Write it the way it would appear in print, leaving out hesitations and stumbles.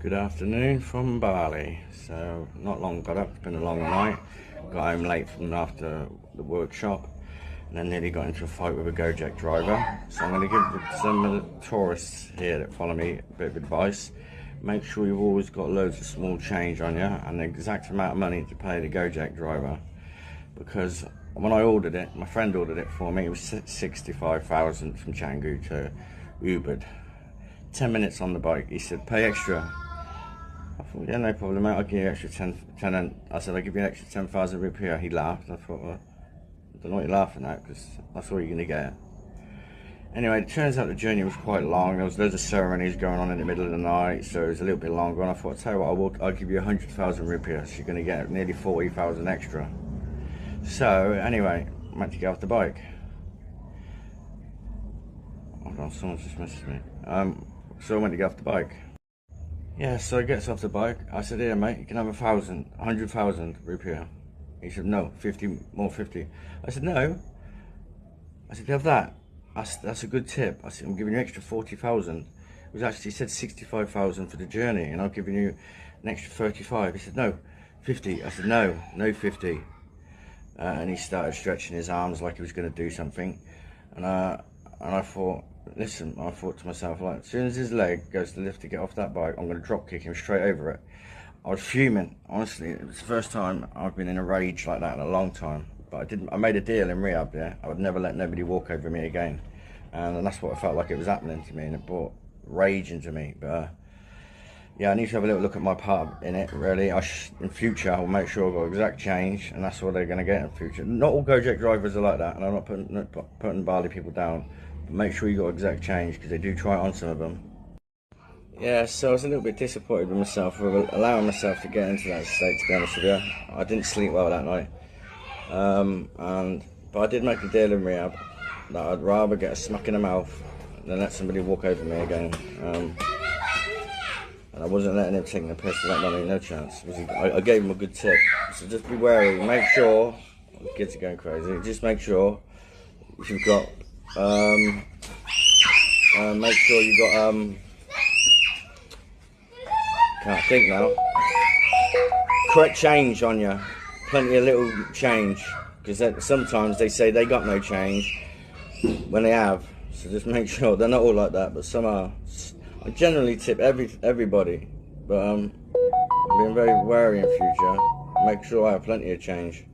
Good afternoon from Bali. So not long got up, it's been a long night. Got home late from after the workshop and then nearly got into a fight with a Gojek driver. So I'm going to give some of the tourists here that follow me a bit of advice. Make sure you've always got loads of small change on you and the exact amount of money to pay the Gojek driver. Because when I ordered it, my friend ordered it for me, it was 65,000 from Canggu to Ubud. 10 minutes on the bike, he said pay extra. I thought, yeah, no problem, mate, I'll give you extra 10 and I said, I'll give you an extra 10,000 rupiah. He laughed. I thought, well, I don't know what you're laughing at, because that's all you're going to get. Anyway, it turns out the journey was quite long. There was loads of ceremonies going on in the middle of the night, so it was a little bit longer, and I thought, tell you what, I'll give you 100,000 rupiah, so you're going to get nearly 40,000 extra. So, anyway, I went to get off the bike. Hold on, someone's just messaged me. So I went to get off the bike. Yeah, so he gets off the bike. I said, here mate, you can have 100,000 rupiah. He said, no, 50, more 50. I said, no. I said, you have that. That's a good tip. I said, I'm giving you extra 40,000. It was actually, he said 65,000 for the journey, and I'm giving you an extra 35. He said, no, 50. I said, no 50. And he started stretching his arms like he was going to do something. And I thought, listen, I thought to myself, like, as soon as his leg goes to lift to get off that bike, I'm going to drop kick him straight over it. I was fuming, honestly. It was the first time I've been in a rage like that in a long time. But I made a deal in Riyadh, yeah. I would never let nobody walk over me again. And that's what I felt like it was happening to me, and it brought rage into me. But yeah, I need to have a little look at my part in it, really. In future, I'll make sure I've got exact change, and that's what they're going to get in future. Not all Gojek drivers are like that, and I'm not putting Bali people down. But make sure you got exact change, because they do try it on some of them. Yeah, so I was a little bit disappointed with myself for allowing myself to get into that state, to be honest with you. I didn't sleep well that night. But I did make a deal in Riyadh that I'd rather get a smack in the mouth than let somebody walk over me again. And I wasn't letting him take the piss for that money, no chance. I gave him a good tip. So just be wary, make sure, the kids are going crazy, just make sure if you've got, make sure you got, can't think now, correct change on you, plenty of little change, because sometimes they say they got no change when they have, so just make sure. They're not all like that, but some are. I generally tip everybody, but I'm being very wary in future. Make sure I have plenty of change.